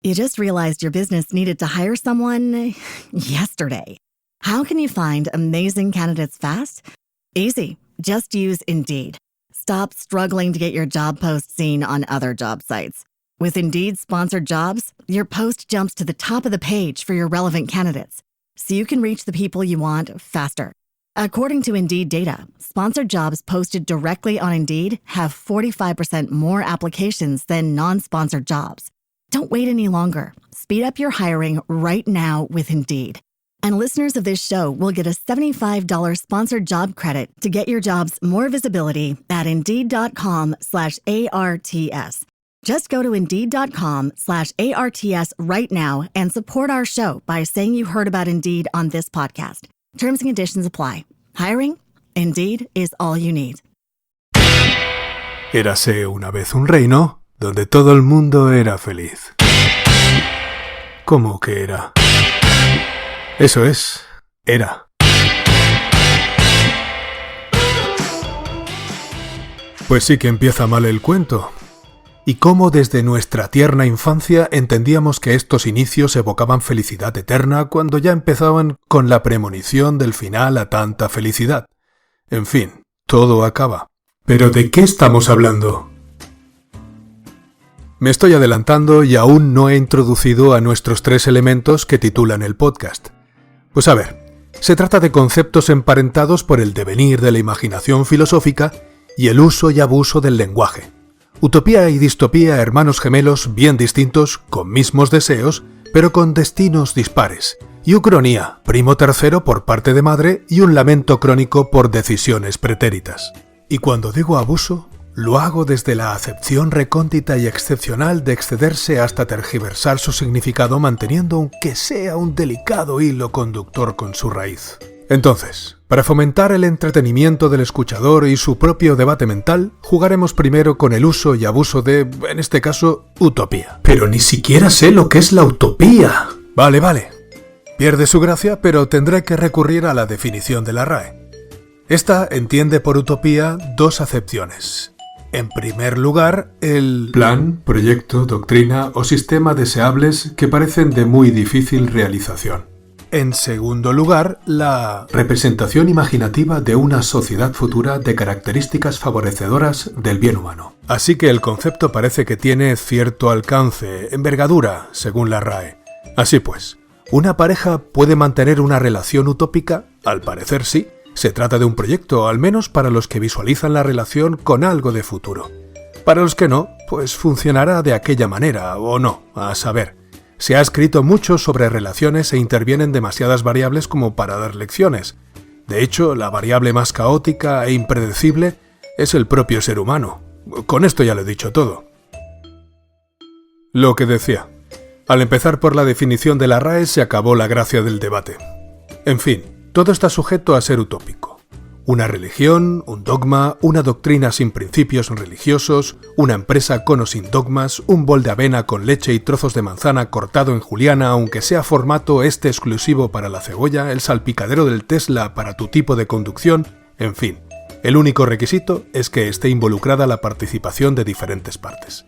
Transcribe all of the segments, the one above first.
You just realized your business needed to hire someone yesterday. How can you find amazing candidates fast? Easy. Just use Indeed. Stop struggling to get your job post seen on other job sites. With Indeed sponsored jobs, your post jumps to the top of the page for your relevant candidates, so you can reach the people you want faster. According to Indeed data, sponsored jobs posted directly on Indeed have 45% more applications than non-sponsored jobs. Don't wait any longer. Speed up your hiring right now with Indeed. And listeners of this show will get a $75 sponsored job credit to get your jobs more visibility at Indeed.com/ARTS. Just go to Indeed.com/ARTS right now and support our show by saying you heard about Indeed on this podcast. Terms and conditions apply. Hiring? Indeed is all you need. Érase una vez un reino donde todo el mundo era feliz. ¿Cómo que era? Eso es, era. Pues sí que empieza mal el cuento. Y cómo desde nuestra tierna infancia entendíamos que estos inicios evocaban felicidad eterna cuando ya empezaban con la premonición del final a tanta felicidad. En fin, todo acaba. ¿Pero de qué estamos hablando? Me estoy adelantando y aún no he introducido a nuestros 3 elementos que titulan el podcast. Pues a ver, se trata de conceptos emparentados por el devenir de la imaginación filosófica y el uso y abuso del lenguaje. Utopía y distopía, hermanos gemelos bien distintos, con mismos deseos, pero con destinos dispares. Y ucronía, primo tercero por parte de madre y un lamento crónico por decisiones pretéritas. Y cuando digo abuso, lo hago desde la acepción recóndita y excepcional de excederse hasta tergiversar su significado manteniendo aunque sea un delicado hilo conductor con su raíz. Entonces, para fomentar el entretenimiento del escuchador y su propio debate mental, jugaremos primero con el uso y abuso de, en este caso, utopía. Pero ni siquiera sé lo que es la utopía. Vale. Pierde su gracia, pero tendré que recurrir a la definición de la RAE. Esta entiende por utopía 2 acepciones. En primer lugar, el plan, proyecto, doctrina o sistema deseables que parecen de muy difícil realización. En segundo lugar, la representación imaginativa de una sociedad futura de características favorecedoras del bien humano. Así que el concepto parece que tiene cierto alcance, envergadura, según la RAE. Así pues, ¿una pareja puede mantener una relación utópica? Al parecer sí. Se trata de un proyecto, al menos para los que visualizan la relación con algo de futuro. Para los que no, pues funcionará de aquella manera, o no, a saber. Se ha escrito mucho sobre relaciones e intervienen demasiadas variables como para dar lecciones. De hecho, la variable más caótica e impredecible es el propio ser humano. Con esto ya lo he dicho todo. Lo que decía. Al empezar por la definición de la RAE se acabó la gracia del debate. En fin. Todo está sujeto a ser utópico. Una religión, un dogma, una doctrina sin principios religiosos, una empresa con o sin dogmas, un bol de avena con leche y trozos de manzana cortado en juliana, aunque sea formato exclusivo para la cebolla, el salpicadero del Tesla para tu tipo de conducción, en fin. El único requisito es que esté involucrada la participación de diferentes partes.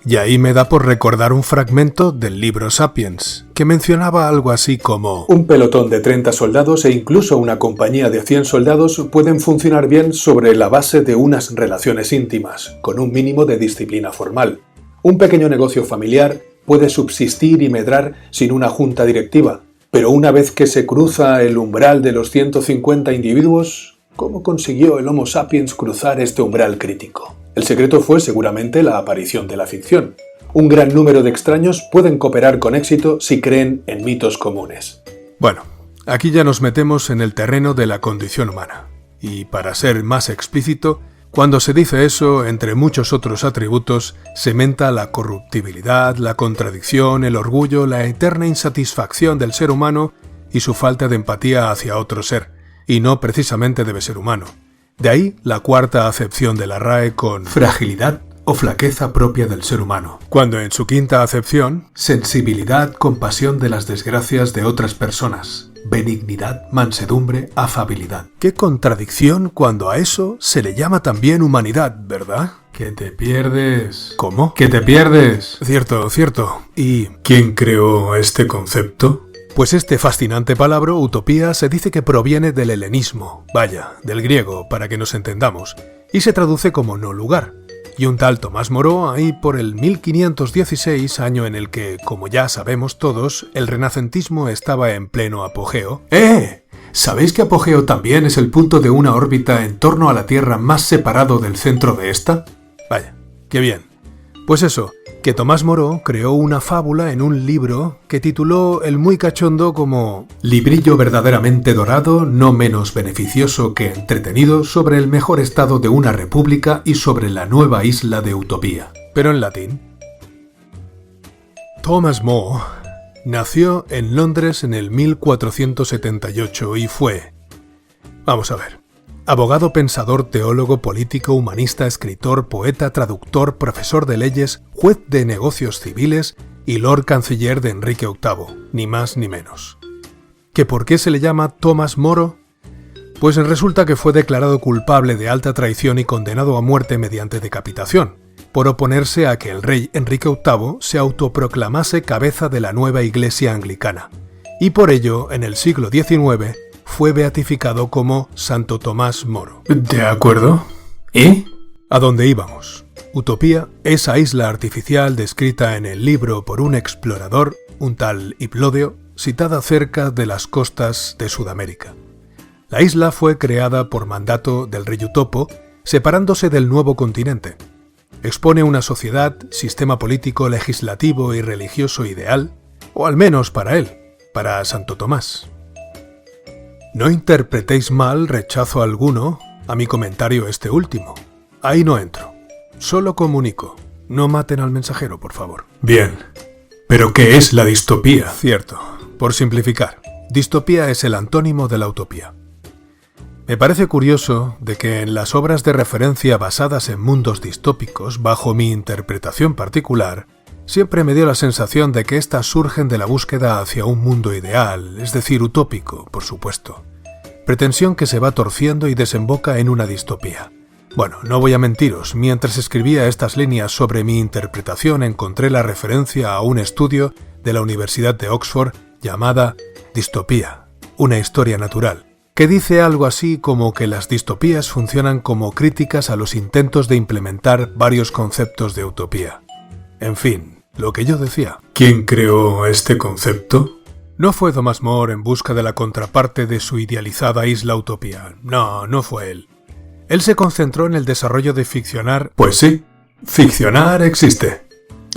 Y ahí me da por recordar un fragmento del libro Sapiens, que mencionaba algo así como: un pelotón de 30 soldados e incluso una compañía de 100 soldados pueden funcionar bien sobre la base de unas relaciones íntimas, con un mínimo de disciplina formal. Un pequeño negocio familiar puede subsistir y medrar sin una junta directiva, pero una vez que se cruza el umbral de los 150 individuos, ¿cómo consiguió el Homo sapiens cruzar este umbral crítico? El secreto fue seguramente la aparición de la ficción. Un gran número de extraños pueden cooperar con éxito si creen en mitos comunes. Bueno, aquí ya nos metemos en el terreno de la condición humana. Y para ser más explícito, cuando se dice eso, entre muchos otros atributos, se menta la corruptibilidad, la contradicción, el orgullo, la eterna insatisfacción del ser humano y su falta de empatía hacia otro ser, y no precisamente debe ser humano. De ahí la cuarta acepción de la RAE con fragilidad, o flaqueza propia del ser humano, cuando en su quinta acepción, sensibilidad, compasión de las desgracias de otras personas, benignidad, mansedumbre, afabilidad. Qué contradicción cuando a eso se le llama también humanidad, ¿verdad? Que te pierdes. ¿Cómo? Que te pierdes. Cierto, cierto. ¿Y quién creó este concepto? Pues este fascinante palabra, utopía, se dice que proviene del helenismo, vaya, del griego, para que nos entendamos, y se traduce como no lugar. Y un tal Tomás Moro, ahí por el 1516, año en el que, como ya sabemos todos, el renacentismo estaba en pleno apogeo. ¿Sabéis que apogeo también es el punto de una órbita en torno a la Tierra más separado del centro de esta? Vaya, qué bien. Pues eso, que Tomás Moro creó una fábula en un libro que tituló el muy cachondo como Librillo verdaderamente dorado, no menos beneficioso que entretenido, sobre el mejor estado de una república y sobre la nueva isla de Utopía. Pero en latín. Thomas More nació en Londres en el 1478 y fue... Vamos a ver. Abogado, pensador, teólogo, político, humanista, escritor, poeta, traductor, profesor de leyes, juez de negocios civiles y Lord Canciller de Enrique VIII, ni más ni menos. ¿Que por qué se le llama Tomás Moro? Pues resulta que fue declarado culpable de alta traición y condenado a muerte mediante decapitación, por oponerse a que el rey Enrique VIII se autoproclamase cabeza de la nueva Iglesia anglicana, y por ello, en el siglo XIX, fue beatificado como Santo Tomás Moro. ¿De acuerdo? ¿Y? ¿A dónde íbamos? Utopía, esa isla artificial descrita en el libro por un explorador, un tal Hiplódeo, citada cerca de las costas de Sudamérica. La isla fue creada por mandato del rey Utopo, separándose del nuevo continente. Expone una sociedad, sistema político, legislativo y religioso ideal, o al menos para él, para Santo Tomás. No interpretéis mal rechazo alguno a mi comentario este último. Ahí no entro. Solo comunico. No maten al mensajero, por favor. Bien. ¿Pero qué es la distopía? Cierto. Por simplificar, distopía es el antónimo de la utopía. Me parece curioso de que en las obras de referencia basadas en mundos distópicos, bajo mi interpretación particular, siempre me dio la sensación de que éstas surgen de la búsqueda hacia un mundo ideal, es decir, utópico, por supuesto. Pretensión que se va torciendo y desemboca en una distopía. Bueno, no voy a mentiros, mientras escribía estas líneas sobre mi interpretación encontré la referencia a un estudio de la Universidad de Oxford llamada Distopía, una historia natural, que dice algo así como que las distopías funcionan como críticas a los intentos de implementar varios conceptos de utopía. En fin, lo que yo decía. ¿Quién creó este concepto? No fue Thomas More en busca de la contraparte de su idealizada isla utopía. No fue él. Él se concentró en el desarrollo de ficcionar... Pues sí, ficcionar existe.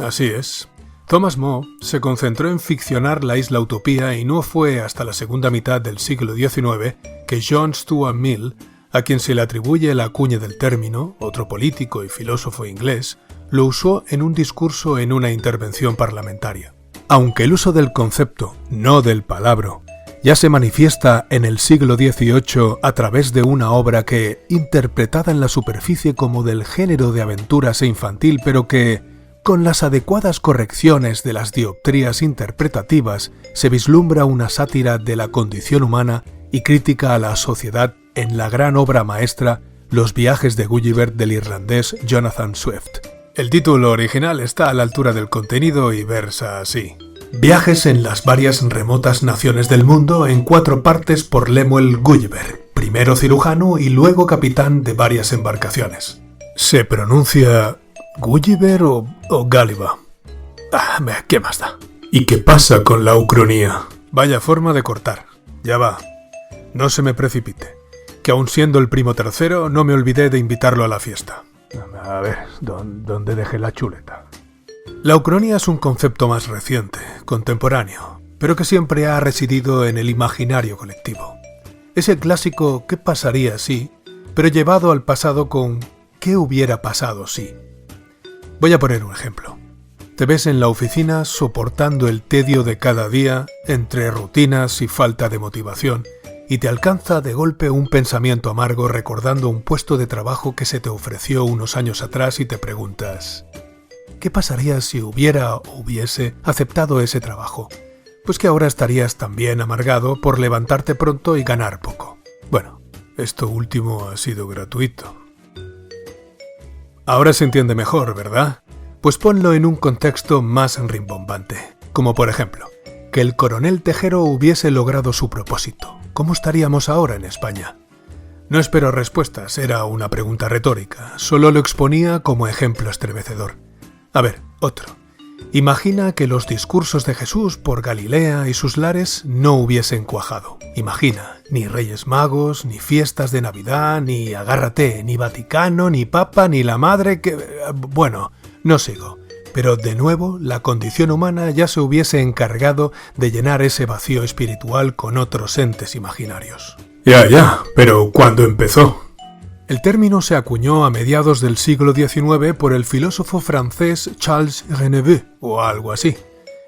Así es. Thomas More se concentró en ficcionar la isla utopía y no fue hasta la segunda mitad del siglo XIX que John Stuart Mill, a quien se le atribuye la cuña del término, otro político y filósofo inglés, lo usó en un discurso en una intervención parlamentaria. Aunque el uso del concepto, no del palabra, ya se manifiesta en el siglo XVIII a través de una obra que, interpretada en la superficie como del género de aventuras e infantil, pero que, con las adecuadas correcciones de las dioptrías interpretativas, se vislumbra una sátira de la condición humana y crítica a la sociedad en la gran obra maestra Los viajes de Gulliver del irlandés Jonathan Swift. El título original está a la altura del contenido y versa así. Viajes en las varias remotas naciones del mundo en 4 partes por Lemuel Gulliver, primero cirujano y luego capitán de varias embarcaciones. ¿Se pronuncia Gulliver o Gulliver? ¿Qué más da? ¿Y qué pasa con la ucronía? Vaya forma de cortar. Ya va. No se me precipite. Que aun siendo el primo tercero, no me olvidé de invitarlo a la fiesta. A ver, ¿dónde dejé la chuleta? La ucronía es un concepto más reciente, contemporáneo, pero que siempre ha residido en el imaginario colectivo. Es el clásico ¿qué pasaría si?, pero llevado al pasado con ¿qué hubiera pasado si? Voy a poner un ejemplo. Te ves en la oficina soportando el tedio de cada día entre rutinas y falta de motivación, y te alcanza de golpe un pensamiento amargo recordando un puesto de trabajo que se te ofreció unos años atrás y te preguntas: ¿qué pasaría si hubiese aceptado ese trabajo? Pues que ahora estarías también amargado por levantarte pronto y ganar poco. Bueno, esto último ha sido gratuito. Ahora se entiende mejor, ¿verdad? Pues ponlo en un contexto más rimbombante, como por ejemplo, que el coronel Tejero hubiese logrado su propósito. ¿Cómo estaríamos ahora en España? No espero respuestas, era una pregunta retórica, solo lo exponía como ejemplo estremecedor. A ver, otro. Imagina que los discursos de Jesús por Galilea y sus lares no hubiesen cuajado. Imagina, ni Reyes Magos, ni fiestas de Navidad, ni agárrate, ni Vaticano, ni Papa, ni la Madre que... Bueno, no sigo. Pero de nuevo, la condición humana ya se hubiese encargado de llenar ese vacío espiritual con otros entes imaginarios. Ya, pero ¿cuándo empezó? El término se acuñó a mediados del siglo XIX por el filósofo francés Charles Reneveux, o algo así,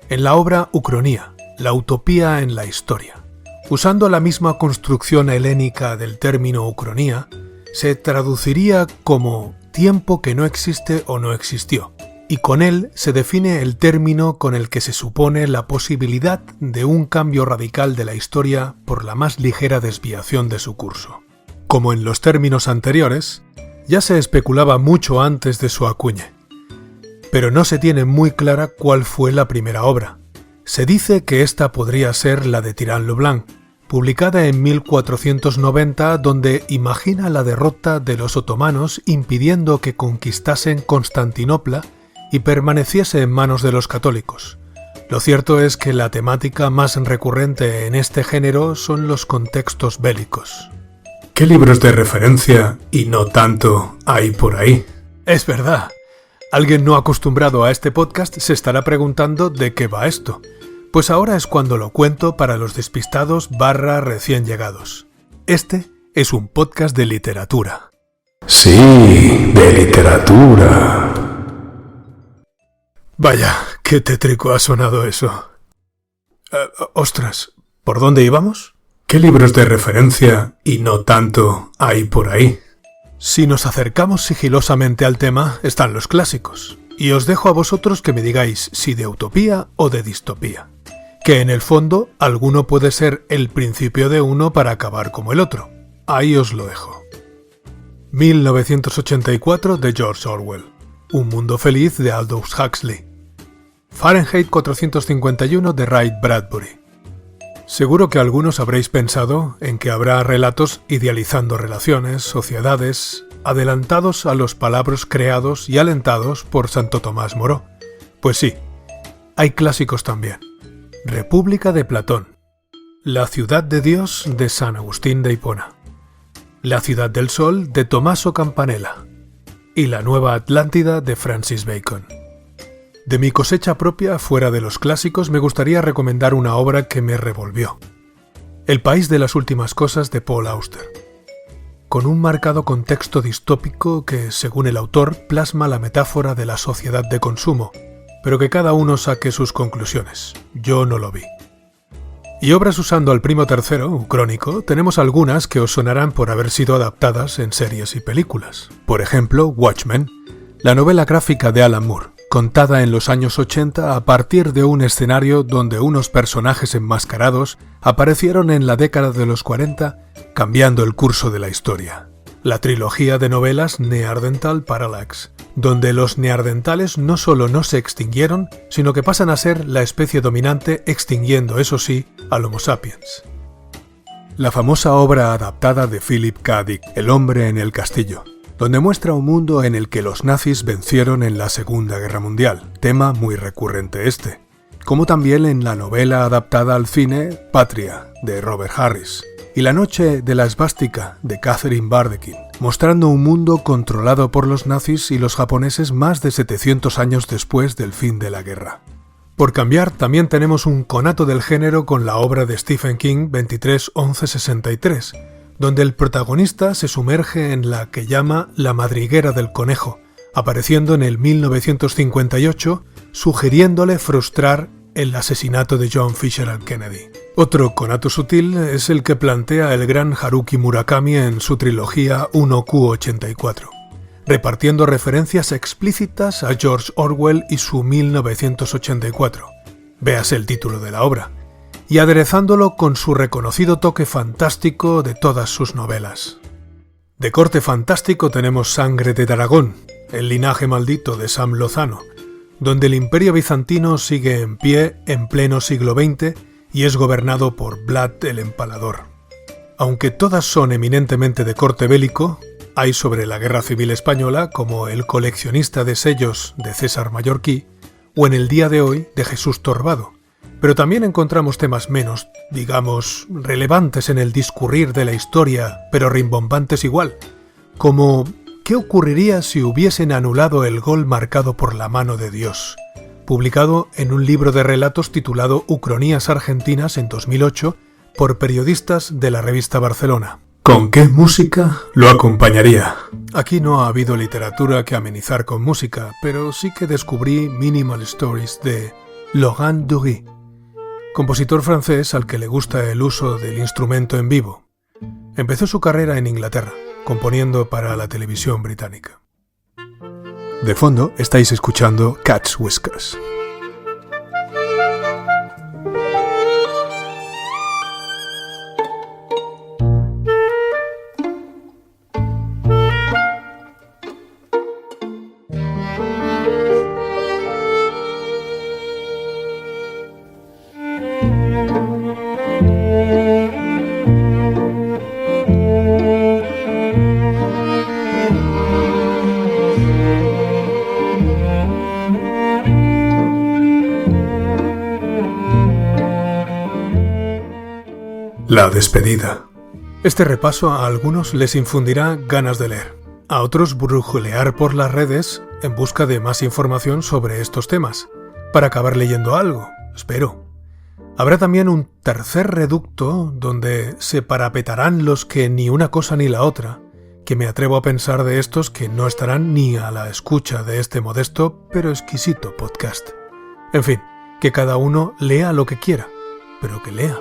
en la obra Ucronía, la utopía en la historia. Usando la misma construcción helénica del término Ucronía, se traduciría como tiempo que no existe o no existió, y con él se define el término con el que se supone la posibilidad de un cambio radical de la historia por la más ligera desviación de su curso. Como en los términos anteriores, ya se especulaba mucho antes de su acuñe, pero no se tiene muy clara cuál fue la primera obra. Se dice que esta podría ser la de Tirant lo Blanc, publicada en 1490, donde imagina la derrota de los otomanos impidiendo que conquistasen Constantinopla y permaneciese en manos de los católicos. Lo cierto es que la temática más recurrente en este género son los contextos bélicos. ¿Qué libros de referencia, y no tanto, hay por ahí? Es verdad. Alguien no acostumbrado a este podcast se estará preguntando de qué va esto. Pues ahora es cuando lo cuento para los despistados / recién llegados. Este es un podcast de literatura. Sí, de literatura. Vaya, qué tétrico ha sonado eso. Ostras, ¿por dónde íbamos? ¿Qué libros de referencia, y no tanto, hay por ahí? Si nos acercamos sigilosamente al tema, están los clásicos, y os dejo a vosotros que me digáis si de utopía o de distopía, que en el fondo alguno puede ser el principio de uno para acabar como el otro. Ahí os lo dejo. 1984 de George Orwell, Un mundo feliz de Aldous Huxley, Fahrenheit 451 de Ray Bradbury. Seguro que algunos habréis pensado en que habrá relatos idealizando relaciones, sociedades, adelantados a los palabras creados y alentados por Santo Tomás Moró. Pues sí, hay clásicos también. República de Platón, La ciudad de Dios de San Agustín de Hipona, La ciudad del sol de Tommaso Campanella y La nueva Atlántida de Francis Bacon. De mi cosecha propia, fuera de los clásicos, me gustaría recomendar una obra que me revolvió. El país de las últimas cosas de Paul Auster, con un marcado contexto distópico que, según el autor, plasma la metáfora de la sociedad de consumo, pero que cada uno saque sus conclusiones. Yo no lo vi. Y obras usando al primo tercero, Ucrónico, tenemos algunas que os sonarán por haber sido adaptadas en series y películas. Por ejemplo, Watchmen, la novela gráfica de Alan Moore, contada en los años 80 a partir de un escenario donde unos personajes enmascarados aparecieron en la década de los 40, cambiando el curso de la historia. La trilogía de novelas Neanderthal Parallax, donde los neandertales no solo no se extinguieron, sino que pasan a ser la especie dominante, extinguiendo, eso sí, al Homo sapiens. La famosa obra adaptada de Philip K. Dick, El hombre en el castillo, donde muestra un mundo en el que los nazis vencieron en la Segunda Guerra Mundial, tema muy recurrente este, como también en la novela adaptada al cine Patria, de Robert Harris, y La noche de la esvástica, de Catherine Bardellkin, mostrando un mundo controlado por los nazis y los japoneses más de 700 años después del fin de la guerra. Por cambiar, también tenemos un conato del género con la obra de Stephen King 23-11-63, donde el protagonista se sumerge en la que llama la madriguera del conejo, apareciendo en el 1958, sugiriéndole frustrar el asesinato de John Fitzgerald Kennedy. Otro conato sutil es el que plantea el gran Haruki Murakami en su trilogía 1Q84, repartiendo referencias explícitas a George Orwell y su 1984, véase el título de la obra, y aderezándolo con su reconocido toque fantástico de todas sus novelas. De corte fantástico tenemos Sangre de Dragón, el linaje maldito de Sam Lozano, donde el Imperio bizantino sigue en pie en pleno siglo XX y es gobernado por Vlad el Empalador. Aunque todas son eminentemente de corte bélico, hay sobre la Guerra Civil Española como El coleccionista de sellos de César Mallorquí o En el día de hoy de Jesús Torbado, pero también encontramos temas menos, digamos, relevantes en el discurrir de la historia, pero rimbombantes igual, como ¿qué ocurriría si hubiesen anulado el gol marcado por la mano de Dios?, publicado en un libro de relatos titulado Ucronías Argentinas en 2008 por periodistas de la revista Barcelona. ¿Con qué música lo acompañaría? Aquí no ha habido literatura que amenizar con música, pero sí que descubrí Minimal Stories de Laurent Dury, compositor francés al que le gusta el uso del instrumento en vivo. Empezó su carrera en Inglaterra, componiendo para la televisión británica. De fondo estáis escuchando Cat's Whiskers. La despedida. Este repaso a algunos les infundirá ganas de leer, a otros brujulear por las redes en busca de más información sobre estos temas, para acabar leyendo algo, espero. Habrá también un tercer reducto donde se parapetarán los que ni una cosa ni la otra, que me atrevo a pensar de estos que no estarán ni a la escucha de este modesto pero exquisito podcast. En fin, que cada uno lea lo que quiera, pero que lea.